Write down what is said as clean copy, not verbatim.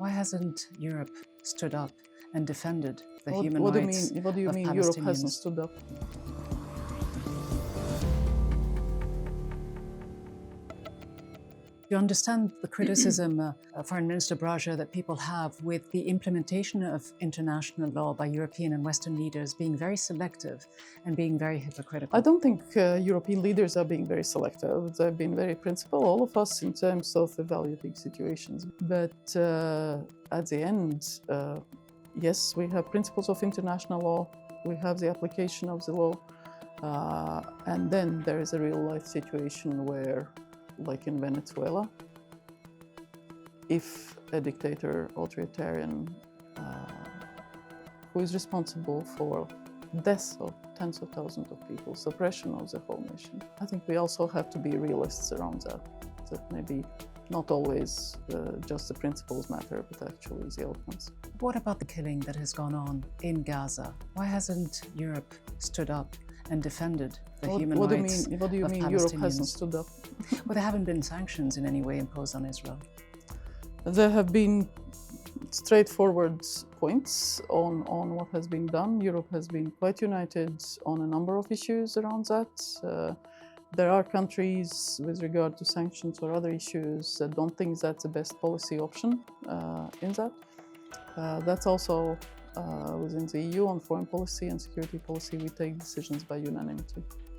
Why hasn't Europe stood up and defended the What human do you rights mean? What do you of mean Europe Palestinians? hasn't stood up? You understand the criticism, Foreign Minister Braže, that people have with the implementation of international law by European and Western leaders being very selective and being very hypocritical. I don't think European leaders are being very selective. They've been very principled, all of us, in terms of evaluating situations. But at the end, yes, we have principles of international law, we have the application of the law, and then there is a real-life situation where, like in Venezuela, if a dictator, authoritarian, who is responsible for deaths of tens of thousands of people, suppression of the whole nation, I think we also have to be realists around that. That maybe not always just the principles matter, but actually the outcomes. What about the killing that has gone on in Gaza? Why hasn't Europe stood up and defended the human rights What do you of mean Europe Palestinians? hasn't stood up? Well, there haven't been sanctions in any way imposed on Israel. There have been straightforward points on what has been done. Europe has been quite united on a number of issues around that. There are countries with regard to sanctions or other issues that don't think that's the best policy option in that. That's also within the EU on foreign policy and security policy, we take decisions by unanimity.